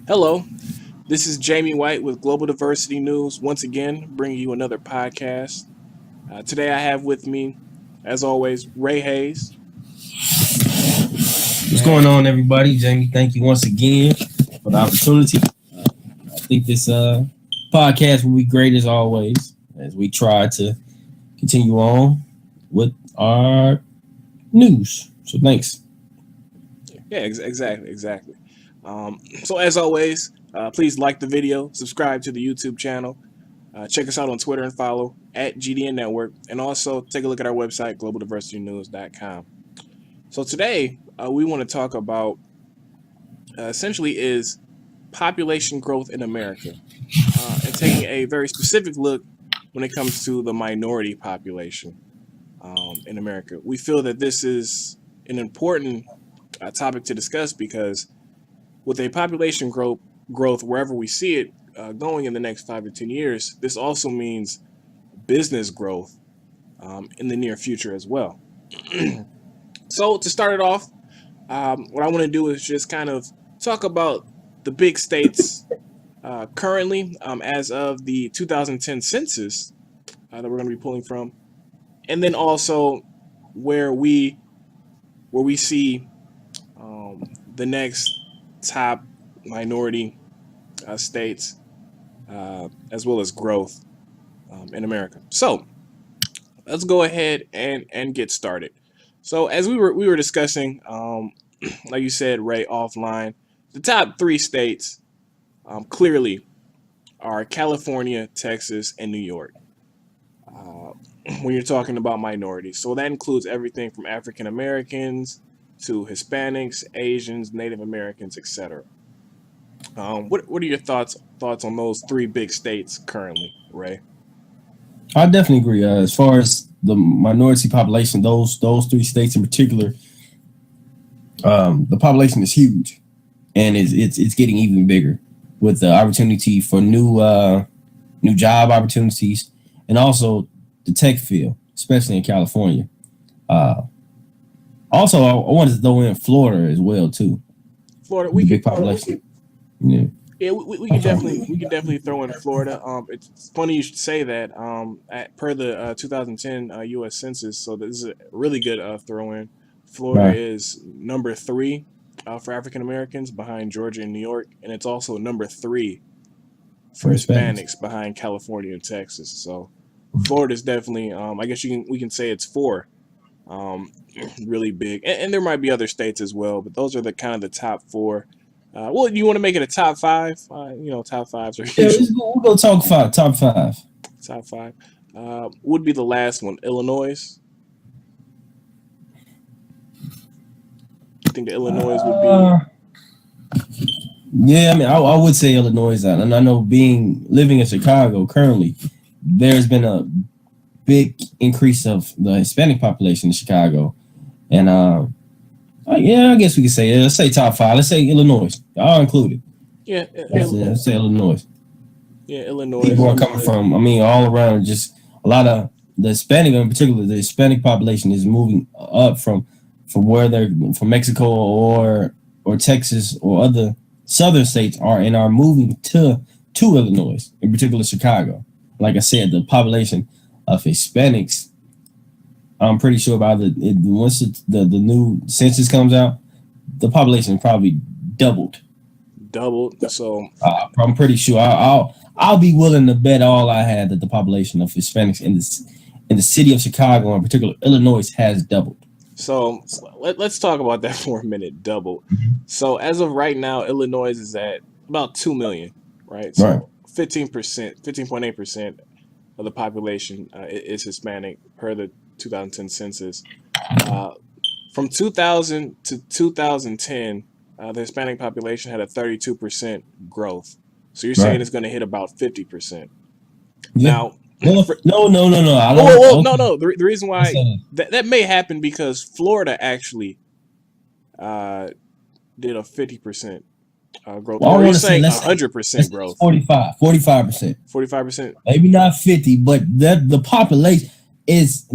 Hello, this is Jamie White with Global Diversity News, once again bringing you another podcast. Today I have with me, as always, Ray Hayes. What's going on, everybody? Jamie, thank you once again for the opportunity. I think this podcast will be great as always as we try to continue on with our news. So thanks. Yeah, exactly. So as always, please like the video, subscribe to the YouTube channel, check us out on Twitter and follow at GDN Network, and also take a look at our website, globaldiversitynews.com. So today, we want to talk about essentially is population growth in America, and taking a very specific look when it comes to the minority population in America. We feel that this is an important topic to discuss because with a population growth wherever we see it going in the next 5 to 10 years, this also means business growth in the near future as well. So to start it off, what I want to do is just kind of talk about the big states currently as of the 2010 census that we're going to be pulling from, and then also where we see the next top minority states as well as growth in America. So let's go ahead and get started. So as we were discussing, like you said, Ray, offline, the top three states clearly are California, Texas, and New York. When you're talking about minorities, so that includes everything from African Americans to Hispanics, Asians, Native Americans, etc. What are your thoughts on those three big states currently, Ray? I definitely agree. As far as the minority population, those three states in particular, the population is huge, and it's getting even bigger with the opportunity for new job opportunities, and also the tech field, especially in California. Also, I wanted to throw in Florida as well too. Florida, The big population. Yeah. Yeah, we can definitely throw in Florida. It's funny you should say that. Per the 2010 U.S. Census, so this is a really good throw in. Florida Right. is number three for African Americans behind Georgia and New York, and it's also number three for For Hispanics. Hispanics behind California and Texas. So Florida is definitely, I guess we can say it's four, um, really big, and there might be other states as well, but those are the kind of the top four. Well, you want to make it a top five? Top fives are Yeah, usually we'll go talk five. Top five. top five. Would be the last one, Illinois. I think the Illinois would be. Uh, yeah, I mean, I would say Illinois, and I know living in Chicago currently, there's been a big increase of the Hispanic population in Chicago, and yeah, I guess we could say let's say top five. Let's say Illinois. I'll include it. Yeah, Let's say Illinois. yeah, Illinois. People are coming from, I mean, all around. Just a lot of the Hispanic, in particular, the Hispanic population is moving up from where they're from Mexico or Texas or other southern states are moving to Illinois, in particular Chicago. Like I said, the population of Hispanics, I'm pretty sure once the new census comes out, the population probably doubled. Doubled. So I'm pretty sure I'll be willing to bet all I had that the population of Hispanics in the city of Chicago, in particular Illinois, has doubled. let's talk about that for a minute. Doubled. So as of right now, Illinois is at about 2 million, right? Right. So 15%, 15.8% of the population is Hispanic per the 2010 census. Uh, from 2000 to 2010, the Hispanic population had a 32% growth. So you're saying Right. it's going to hit about 50%. Yeah. Now, No, for, no, no, no, no. I well, don't. no, Okay. no. The reason Let's why that may happen because Florida actually uh, did a 50% growth, Well, I or are you want to say saying let's say 100% it's growth? 45%. 45%. Maybe not 50, but that the population is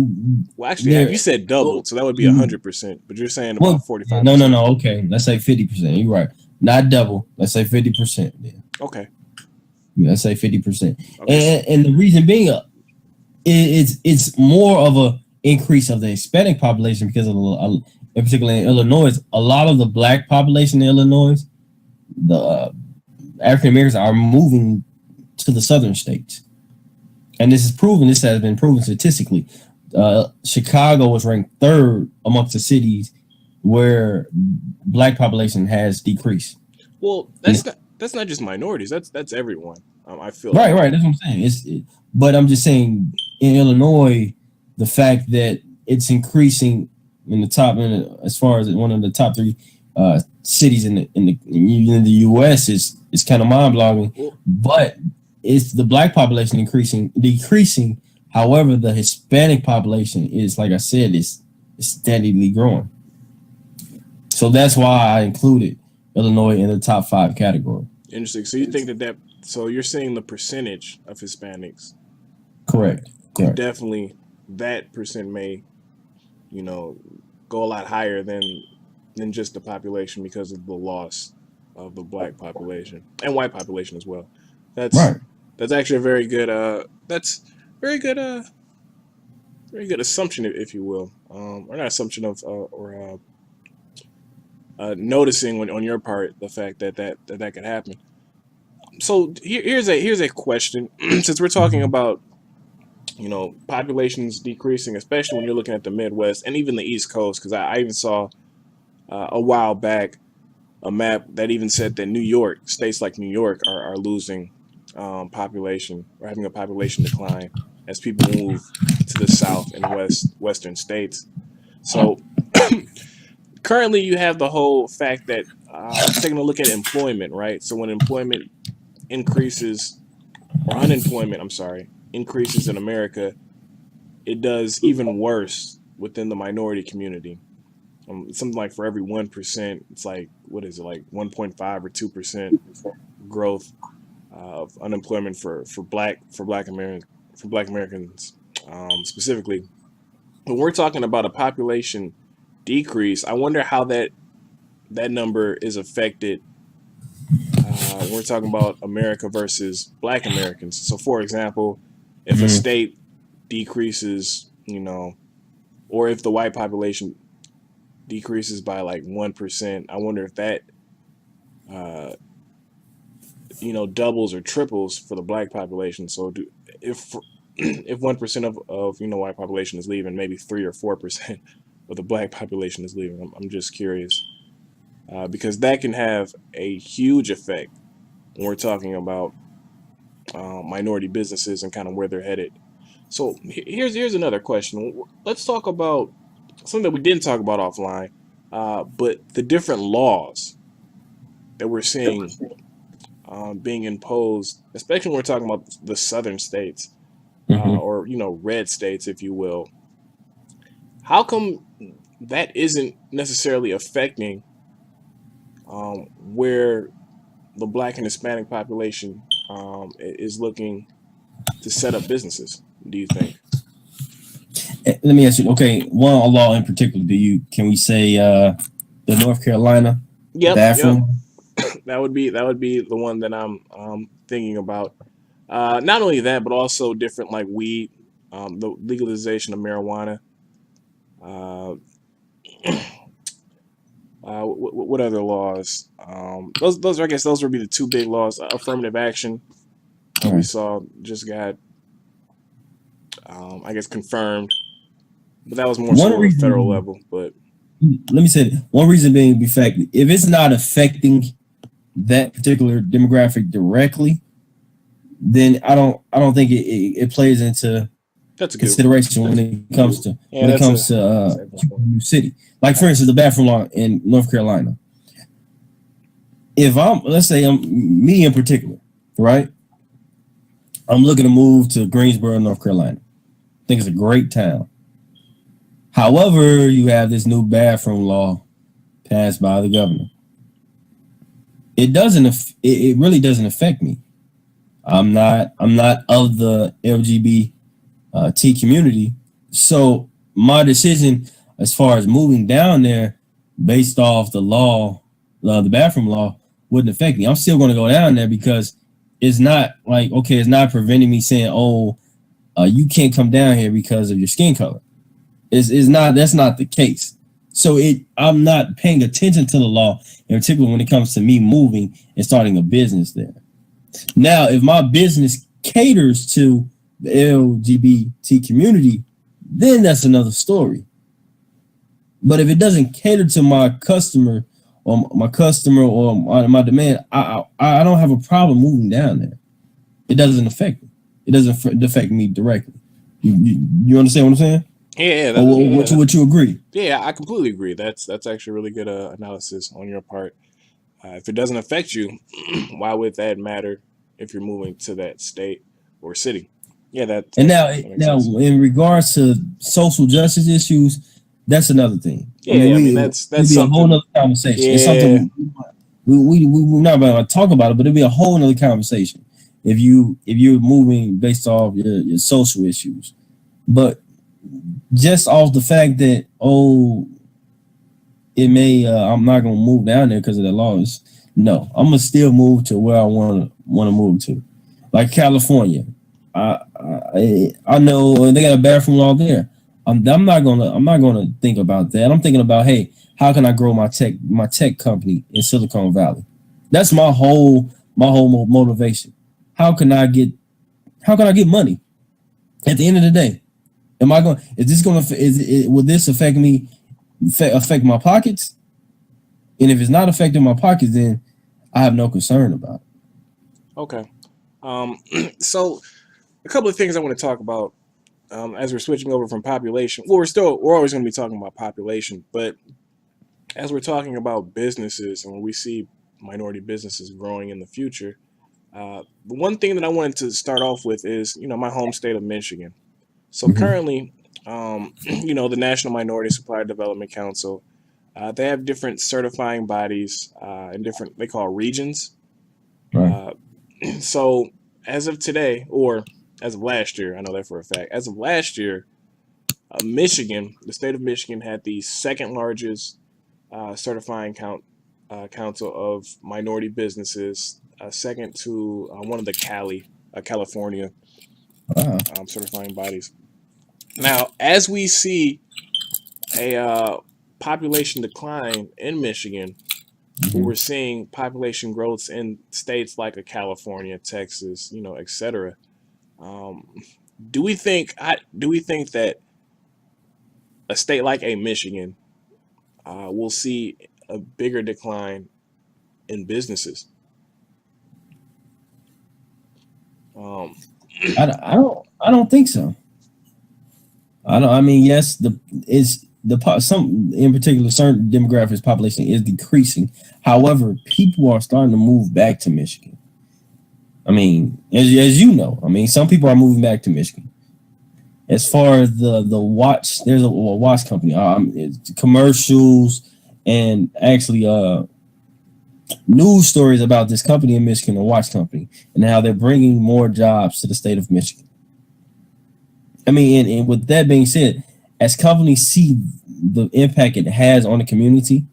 Well, actually, there. you said Well, doubled, so that would be 100%. But you're saying well, about yeah, no, no, 45%. no. Okay, let's say 50%. You're right. not double. Let's say 50%. Okay. Yeah, let's say 50%. Okay. And the reason being, it's more of a increase of the Hispanic population because of in particular in Illinois, a lot of the black population in Illinois, the African Americans are moving to the southern states, and this is proven. This has been proven statistically. Chicago was ranked third amongst the cities where black population has decreased. Well, that's not just minorities. That's everyone. I feel right, like. right. That's what I'm saying. But I'm just saying in Illinois, the fact that it's increasing in the top, as far as one of the top three cities in the U.S. is kind of mind boggling. Well, But it's the black population decreasing. However, the Hispanic population is, like I said, is steadily growing. So that's why I included Illinois in the top 5 category. interesting. So you think that so you're saying the percentage of Hispanics, Correct. and Correct. definitely that percent may, go a lot higher than just the population because of the loss of the black population and white population as well. That's Right. that's actually a very good that's very good very good assumption, if you will, or not assumption of or noticing on your part the fact that could happen. So here's a question. Since we're talking about populations decreasing, especially when you're looking at the Midwest and even the East Coast, because I even saw a while back a map that even said that states like New York are losing population or having a population decline as people move to the South and Western states. So currently you have the whole fact that taking a look at employment, right? So when employment increases, or unemployment, I'm sorry, increases in America, it does even worse within the minority community. Something like for every 1%, it's like, what is it, like 1.5 or 2% growth of unemployment for black Americans specifically. When we're talking about a population decrease, I wonder how that number is affected. We're talking about America versus Black Americans. So, for example, if a Mhm. state decreases, or if the white population decreases by like 1%, I wonder if that, uh, doubles or triples for the black population. So, if if 1% of white population is leaving, maybe 3 or 4% of the black population is leaving. I'm just curious because that can have a huge effect when we're talking about minority businesses and kind of where they're headed. So here's another question. Let's talk about something that we didn't talk about offline, but the different laws that we're seeing being imposed, especially when we're talking about the southern states Mhm. or red states, if you will. How come that isn't necessarily affecting where the black and Hispanic population is looking to set up businesses? Do you think? Let me ask you. Okay, one law in particular. Can we say the North Carolina Yep. bathroom? That would be the one that I'm thinking about. Not only that, but also different like weed, the legalization of marijuana. Uh, what other laws? Those I guess those would be the two big laws. Affirmative action All we right. saw just got I guess confirmed, but that was more so One on a federal reason. level. But Let me say one reason being the fact that if it's not affecting that particular demographic directly, then I don't think it plays into that's a good. consideration when it comes to Yeah, that's a good point. new city. Like for instance, the bathroom law in North Carolina. If let's say I'm me in particular, right? I'm looking to move to Greensboro, North Carolina. I think it's a great town. However, you have this new bathroom law passed by the governor. It doesn't. It really doesn't affect me. I'm not of the LGBT community, so my decision as far as moving down there, based off the law, the bathroom law, wouldn't affect me. I'm still going to go down there because it's not like, okay, it's not preventing me saying, oh, you can't come down here because of your skin color. Is not That's not the case. So I'm not paying attention to the law, in particular when it comes to me moving and starting a business there. Now, if my business caters to the LGBT community, then that's another story. But if it doesn't cater to my customer or my demand, I don't have a problem moving down there. It doesn't affect me. It doesn't affect me directly. You understand what I'm saying? Yeah, Would you agree? Yeah, I completely agree. That's actually really good analysis on your part. If it doesn't affect you, why would that matter if you're moving to that state or city? Yeah, that makes now sense. in regards to social justice issues, that's another thing. Yeah, I mean that's it'd be a whole something. nother conversation. It's Yeah, something we're not about to talk about it, but it'd be a whole nother conversation if you're moving based off your social issues. But just off the fact that it may I'm not gonna move down there because of the laws. No, I'm gonna still move to where I wanna move to, like California. I know they got a bathroom law there. I'm not gonna think about that. I'm thinking about, hey, how can I grow my tech company in Silicon Valley? That's my whole motivation. How can I get money? At the end of the day, will this affect me? Affect my pockets? And if it's not affecting my pockets, then I have no concern about it. okay. So a couple of things I want to talk about as we're switching over from population. Well, we're always going to be talking about population, but as we're talking about businesses and when we see minority businesses growing in the future, the one thing that I wanted to start off with is my home state of Michigan. So Mm-hmm. currently, the National Minority Supplier Development Council, they have different certifying bodies in different they call regions. Right. Uh, so as of today, or as of last year, I know that for a fact. As of last year, Michigan, the state of Michigan, had the second largest certifying council of minority businesses, second to one of the California Wow. certifying bodies. Now, as we see a population decline in Michigan, but Mm-hmm. we're seeing population growths in states like a California, Texas, etc. Um, do we think that a state like a Michigan will see a bigger decline in businesses? Um, I don't think so. I don't. I mean, yes, some in particular certain demographics population is decreasing. However, people are starting to move back to Michigan. I mean, as you know, I mean, some people are moving back to Michigan. As far as the watch, there's a watch company. It's commercials and actually news stories about this company in Michigan, a watch company, and how they're bringing more jobs to the state of Michigan. I mean, and with that being said, as companies see the impact it has on the community,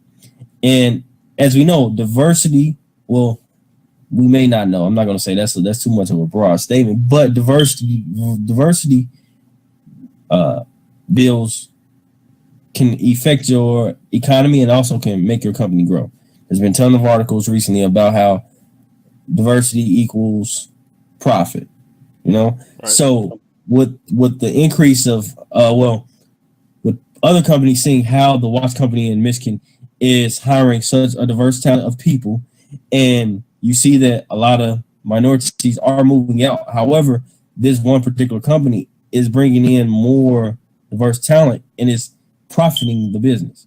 and as we know, diversity. Well, we may not know. I'm not going to say that's too much of a broad statement, but diversity bills can affect your economy and also can make your company grow. There's been a ton of articles recently about how diversity equals profit. right. So with the increase of with other companies seeing how the watch company in Michigan is hiring such a diverse talent of people, and you see that a lot of minorities are moving out. However, this one particular company is bringing in more diverse talent and is profiting the business.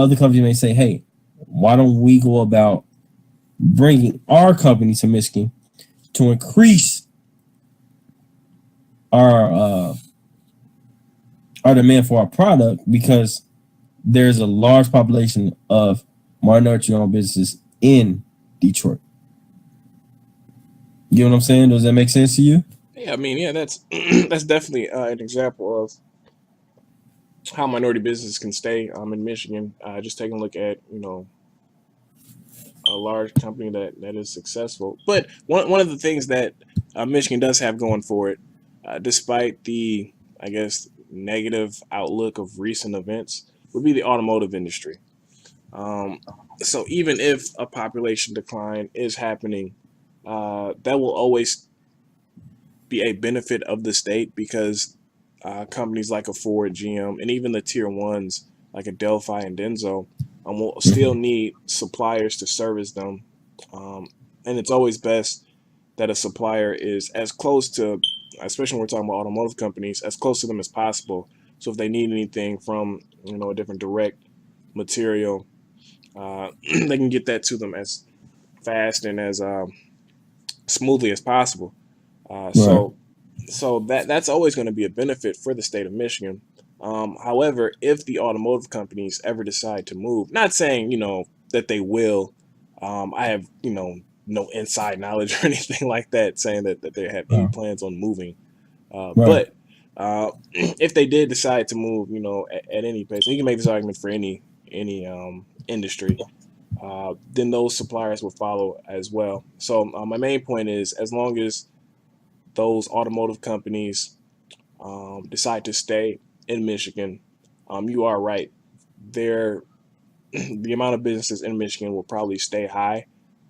Other companies may say, "Hey, why don't we go about bringing our company to Michigan to increase our demand for our product because there's a large population of minority-owned businesses in Detroit." You know what I'm saying? Does that make sense to you? Yeah, I mean, yeah, that's that's definitely an example of how minority businesses can stay in Michigan. Just taking a look at a large company that is successful. But one of the things that Michigan does have going for it, despite the, I guess, negative outlook of recent events, would be the automotive industry. Um, so even if a population decline is happening, that will always be a benefit of the state because companies like a Ford, GM, and even the tier ones like a Delphi and Denso will still Mhm. need suppliers to service them. Um, and it's always best that a supplier is as close to, especially when we're talking about automotive companies, as close to them as possible. So if they need anything from a different direct material, they can get that to them as fast and as smoothly as possible. Uh, Right. so that's always going to be a benefit for the state of Michigan. However, if the automotive companies ever decide to move, not saying that they will, I have no inside knowledge or anything like that saying that they have any Uh, plans on moving. right. But if they did decide to move, at any pace, and you can make this argument for any industry, then those suppliers will follow as well. So my main point is, as long as those automotive companies decide to stay in Michigan, you are right. There, the amount of businesses in Michigan will probably stay high.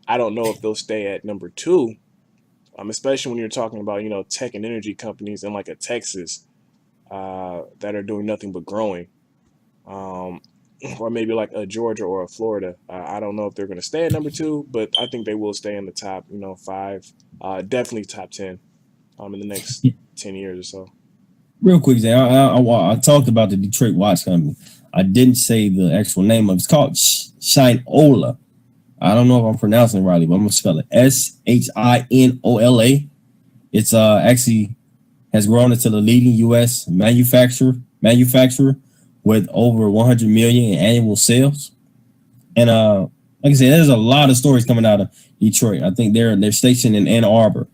I don't know if they'll stay at number two, especially when you're talking about tech and energy companies in like a Texas that are doing nothing but growing, um, or maybe like a Georgia or a Florida. I don't know if they're going to stay at number two, but I think they will stay in the top, five, definitely top 10, in the next 10 years or so. Real quick, Zay, I talked about the Detroit Watch Company. I didn't say the actual name of it. It's called Shinola. I don't know if I'm pronouncing it rightly, but I'm gonna spell it Shinola. It's actually has grown into the leading U.S. manufacturer with over 100 million in annual sales. And like I said, there's a lot of stories coming out of Detroit. I think they're stationed in Ann Arbor,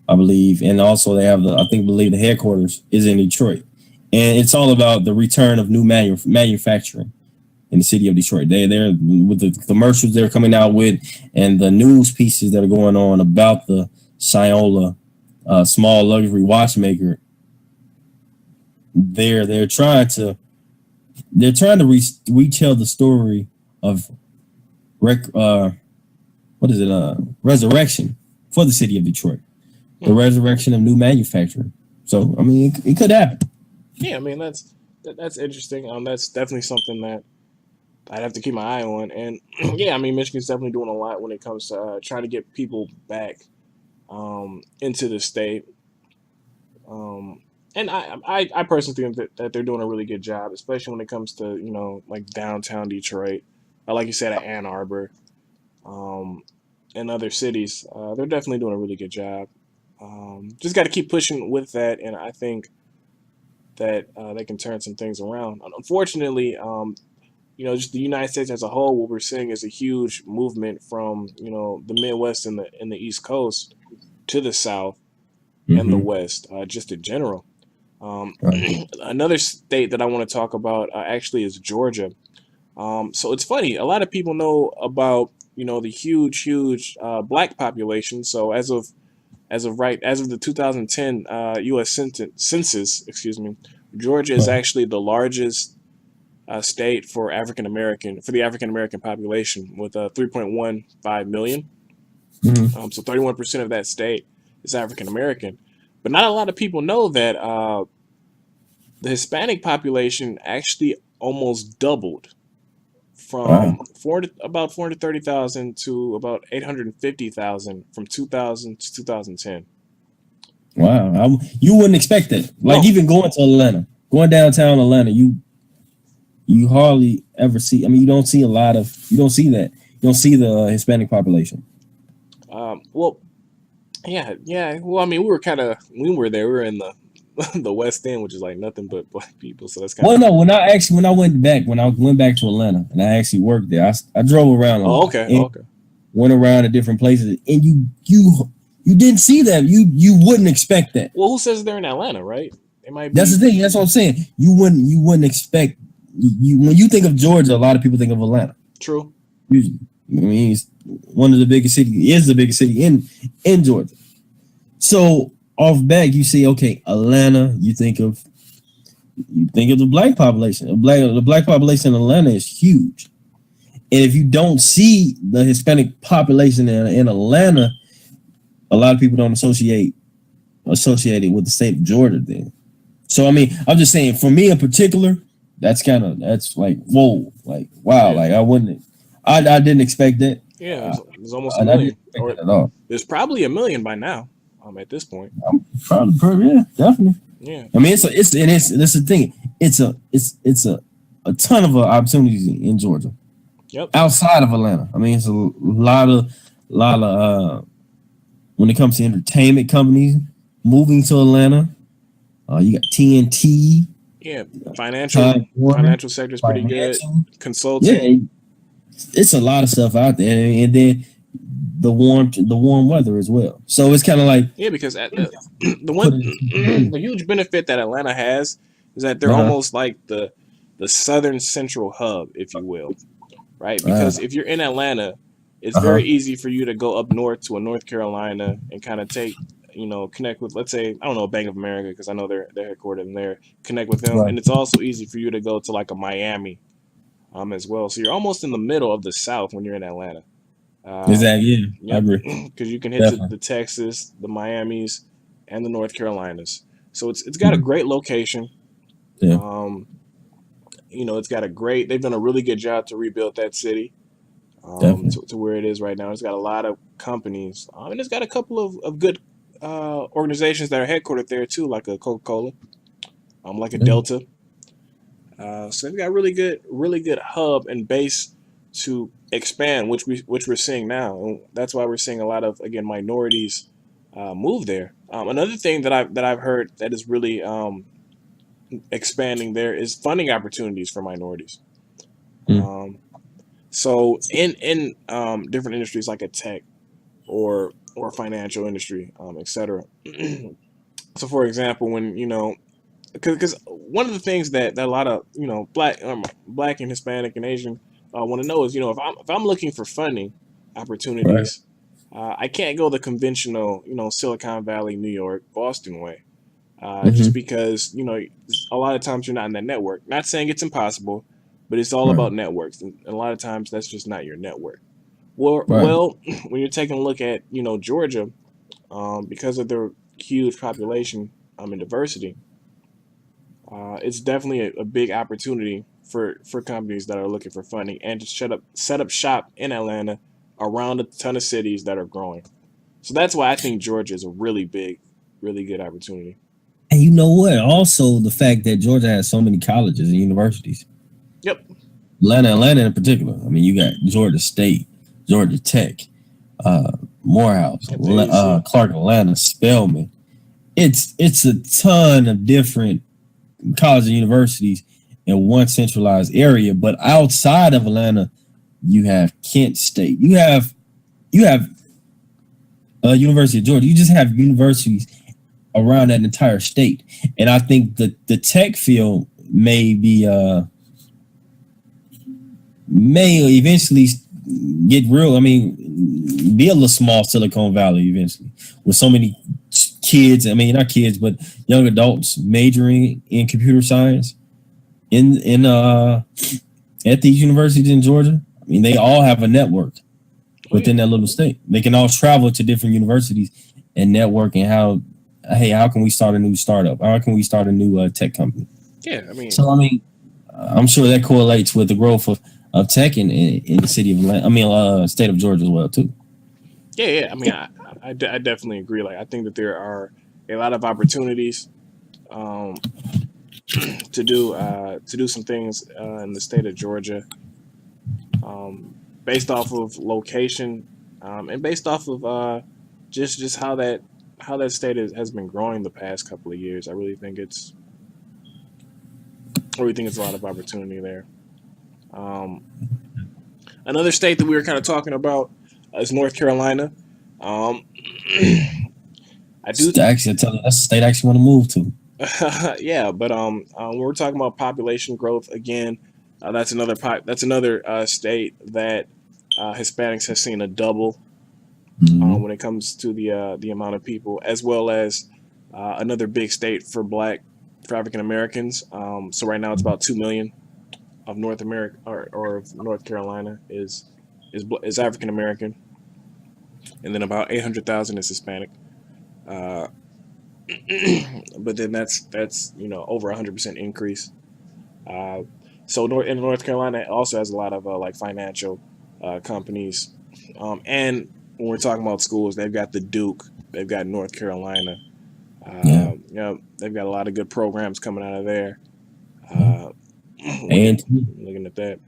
I believe, and also they have believe the headquarters is in Detroit, and it's all about the return of new manufacturing in the city of Detroit. They're with the commercials they're coming out with, and the news pieces that are going on about the Shinola small luxury watchmaker. They're trying to retell the story of what is it resurrection for the city of Detroit, the Hmm. resurrection of new manufacturing. So I mean, it could happen. Yeah, I mean that's interesting. That's definitely something that I'd have to keep my eye on. And yeah, I mean Michigan's definitely doing a lot when it comes to trying to get people back into the state. Um, and I personally think that they're doing a really good job, especially when it comes to like downtown Detroit, like you said at Ann Arbor, um, and other cities. They're definitely doing a really good job. Just got to keep pushing with that, and I think that they can turn some things around. Unfortunately, just the United States as a whole, what we're seeing is a huge movement from the Midwest and the East Coast to the South and the Mm-hmm. West, just in general. Um, Right. another state that I want to talk about actually is Georgia. So it's funny. A lot of people know about the huge black population. So as of the 2010 U.S. Census, excuse me, Georgia is Right. actually the largest state for the African American population with 3.15 million. Mm-hmm. So 31% of that state is African American, but not a lot of people know that the Hispanic population actually almost doubled Wow. from about 430,000 to about 850,000 from 2000 to 2010. Wow. You wouldn't expect that. Like No, even going to Atlanta, going downtown Atlanta, you hardly ever see. I mean, you don't see that. You don't see the Hispanic population. well, yeah. Well, I mean, when we were there, we were in the the West End, which is like nothing but black people. So that's kind Well, of no, when I went back to Atlanta and I actually worked there, I drove around a oh, lot okay, and okay. went around to different places, and you didn't see that. You wouldn't expect that. Well, who says they're in Atlanta, right? It might That's the be thing. That's what I'm saying. You wouldn't expect you when you think of Georgia. A lot of people think of Atlanta true. usually. I mean, it's one of the biggest cities. Is the biggest city in Georgia. So off back, you see, okay, Atlanta. You think of the black population. The black population in Atlanta is huge. And if you don't see the Hispanic population in Atlanta, a lot of people don't associate it with the state of Georgia then. So I mean, I'm just saying for me in particular, that's like whoa, like wow, Yeah, like I didn't expect that. yeah. Uh, There's almost a I didn't million, expect or that at all. there's probably a million by now. At this point. I'm proud of yeah, definitely. Yeah. I mean, it's that's the thing. It's a ton of opportunities in Georgia Yep. outside of Atlanta. I mean, it's a lot of when it comes to entertainment companies moving to Atlanta. You got TNT, Yeah. Financial Time Warner, financial sector is pretty good. financial. Consulting. Yeah, it's a lot of stuff out there, and then the warm weather as well. So it's kind of like Yeah, because at the one put it. the huge benefit that Atlanta has is that they're Uh-huh. almost like the southern central hub, if you will, right? Uh, Because if you're in Atlanta, it's uh-huh. very easy for you to go up north to a North Carolina and kind of take, connect with, let's say, I don't know, Bank of America, because I know they're headquartered in there, connect with them. Right. And it's also easy for you to go to like a Miami as well. So you're almost in the middle of the South when you're in Atlanta. Exactly. Yeah, I Yep, agree. because you can hit Definitely. the Texas, the Miamis, and the North Carolinas. So it's got a Mhm. great location. Yeah. Um, it's got a great. They've done a really good job to rebuild that city Definitely. to where it is right now. It's got a lot of companies, and it's got a couple of good organizations that are headquartered there too, like a Coca Cola, like a Yeah. Delta. So they've got really good hub and base to expand, which we're seeing now, and that's why we're seeing a lot of again minorities move there. Another thing that I've heard that is really expanding there is funding opportunities for minorities. Mm. Um, so in different industries like a tech or financial industry, etc. So for example, when because one of the things that a lot of black and Hispanic and Asian want to know is if I'm looking for funding Right. opportunities, I can't go the conventional Silicon Valley, New York, Boston way, just Mm-hmm. because a lot of times you're not in that network. Not saying it's impossible, but it's all Right. about networks, and a lot of times that's just not your network. Well, Right. when you're taking a look at Georgia, because of their huge population and diversity, it's definitely a big opportunity for companies that are looking for funding and to set up shop in Atlanta around a ton of cities that are growing. So that's why I think Georgia is a really good opportunity. And you know what? Also, the fact that Georgia has so many colleges and universities. Yep. Atlanta in particular. I mean, you got Georgia State, Georgia Tech, uh, Morehouse, Yep. The ASU. Clark Atlanta, Spelman. It's a ton of different colleges and universities in one centralized area. But outside of Atlanta, you have Kent State. You have University of Georgia. You just have universities around that entire state. And I think the tech field may eventually get real. I mean, be a little small Silicon Valley eventually with so many kids. I mean, not kids, but young adults majoring in computer science in at these universities in Georgia. I mean, they all have a network Oh yeah. within that little state. They can all travel to different universities and network and how can we start a new startup? How can we start a new tech company? Yeah. I mean, So I mean, I'm sure that correlates with the growth of tech in the city of Atlanta. I mean, state of Georgia as well too. yeah. I mean, I definitely agree. Like, I think that there are a lot of opportunities um, to do some things in the state of Georgia, based off of location, and based off of just how that state has been growing the past couple of years. I really think it's a lot of opportunity there. Um, Another state that we were kind of talking about is North Carolina. Um, I do, Actually, I tell you, that's the state I actually want to move to. yeah, but when we're talking about population growth again, that's another state that Hispanics have seen a double when it comes to the amount of people, as well as another big state for African Americans. So right now it's about 2 million of North America or of North Carolina is African American, and then about 800,000 is Hispanic. Uh, but then that's over 100% increase. Uh, so in North Carolina it also has a lot of like financial companies, and when we're talking about schools, they've got the Duke, they've got North Carolina. Yeah. They've got a lot of good programs coming out of there. Uh, And looking at that.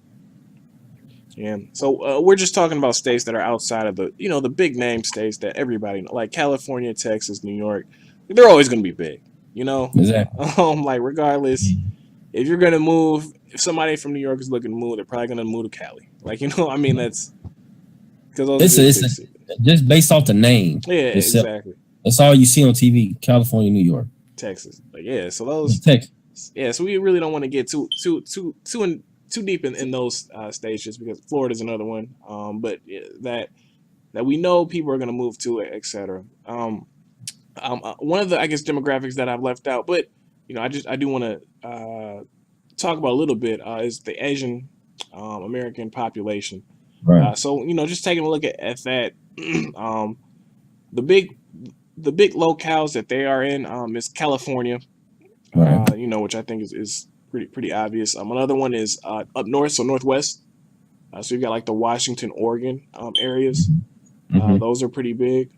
Yeah. So we're just talking about states that are outside of the big name states that everybody know, like California, Texas, New York. They're always going to be big, exactly. Like regardless, if you're going to move, if somebody from New York is looking to move, they're probably going to move to Cali. Like, I mean, that's because those are It's big cities. just based off the name. Yeah, itself. exactly. That's all you see on TV. California, New York, Texas. Like, yeah. So those. Texas. Yeah. So we really don't want to get too deep in those states, just because Florida's another one. But that we know people are going to move to it, etc. One of the, I guess, demographics that I've left out, but I do want to talk about a little bit is the Asian American population. Right. So just taking a look at that, the big locales that they are in is California, Right. which I think is pretty obvious. Another one is up north, so northwest. So you've got like the Washington, Oregon areas. Mhm. Those are pretty big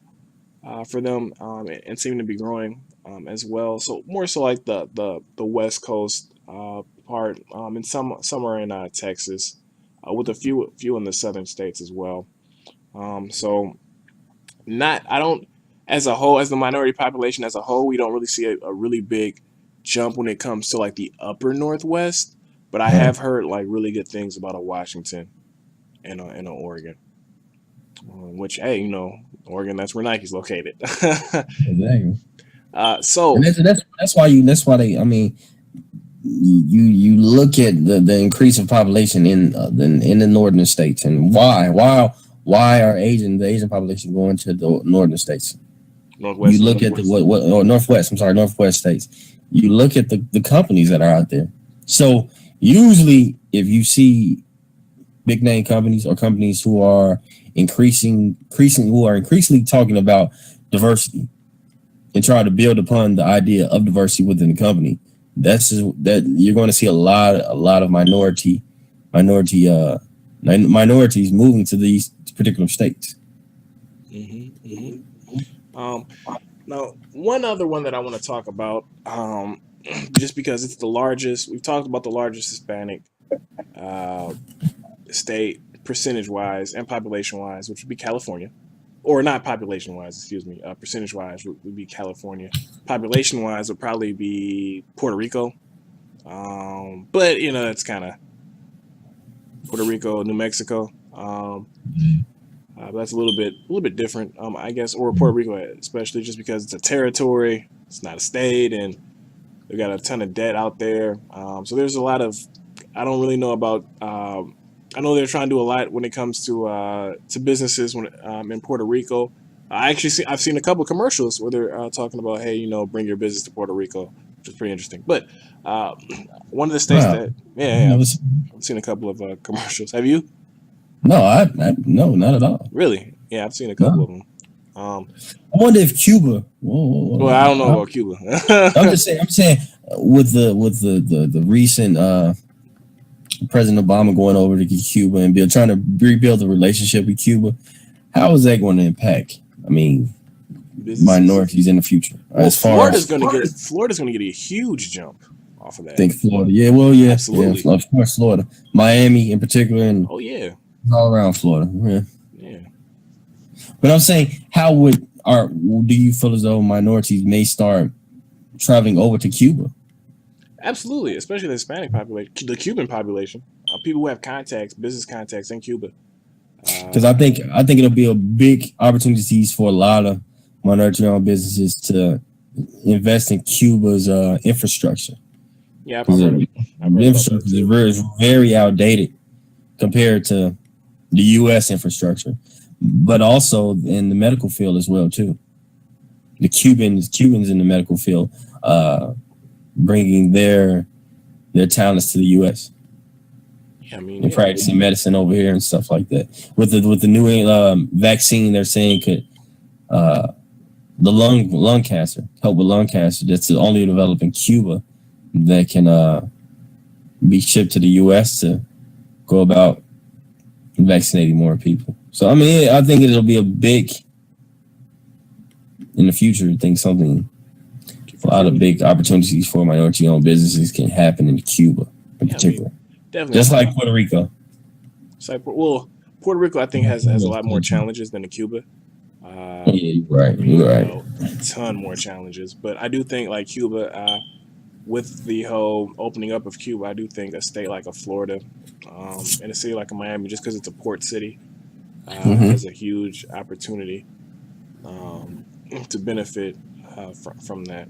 for them, and seem to be growing as well. So more so like the West Coast part, and somewhere in Texas, with a few in the southern states as well. So I don't, as a whole, as the minority population as a whole, we don't really see a really big jump when it comes to like the upper Northwest. But I have heard like really good things about a Washington and a Oregon, which, hey, Oregon, that's where Nike's located. Exactly. So And that's why they. I mean, you look at the increase of population in the northern states, and why are the Asian population going to the northern states? Northwest. You look at the northwest. I'm sorry, northwest states. You look at the companies that are out there. So usually, if you see big name companies or companies who are increasingly talking about diversity and try to build upon the idea of diversity within the company, that you're going to see a lot of minorities moving to these particular states. Now, one other one that I want to talk about, just because it's the largest, we've talked about the largest Hispanic state percentage wise and population wise, which would be California, or not population wise, excuse me, percentage wise would be California. Population wise would probably be Puerto Rico, but it's kind of Puerto Rico, New Mexico. That's a little bit different, I guess, or Puerto Rico, especially just because it's a territory, it's not a state, and they've got a ton of debt out there. So there's a lot of, I don't really know about. I know they're trying to do a lot when it comes to businesses in Puerto Rico. I've seen a couple of commercials where they're talking about, hey, bring your business to Puerto Rico, which is pretty interesting. But one of the states that, I've seen a couple of commercials. Have you? No, no, not at all. Really? Yeah, I've seen a couple of them. I wonder if Cuba. Whoa. Well, I don't know about Cuba. I'm saying with the recent President Obama going over to Cuba and trying to rebuild the relationship with Cuba, how is that going to impact? I mean, minorities in the future. Well, Florida's going to get a huge jump off of that. I think Florida. Yeah, well, yeah, absolutely. Yeah, of course, Florida, Miami in particular, and all around Florida. Yeah. But I'm saying, do you feel as though minorities may start traveling over to Cuba? Absolutely, especially the Hispanic population, the Cuban population, people who have business contacts in Cuba. Because I think it'll be a big opportunities for a lot of minority-owned businesses to invest in Cuba's infrastructure. Yeah, I've heard the infrastructure is very outdated compared to the U.S. infrastructure, but also in the medical field as well too. The Cubans in the medical field, bringing their talents to the U.S. Yeah, I mean, and practicing medicine over here and stuff like that. With the new vaccine, they're saying could the lung cancer help with lung cancer. That's only developed in Cuba that can be shipped to the U.S. to go about vaccinating more people. So I mean, I think it'll be a big in the future. I think something. A lot of big opportunities for minority-owned businesses can happen in Cuba, in particular. Definitely. Just like Puerto Rico. It's like, well, Puerto Rico, I think, has a lot more challenges than Cuba. Yeah, you're right. You're right. A ton more challenges. But I do think, like Cuba, with the whole opening up of Cuba, I do think a state like a Florida and a city like a Miami, just because it's a port city, has a huge opportunity to benefit from that.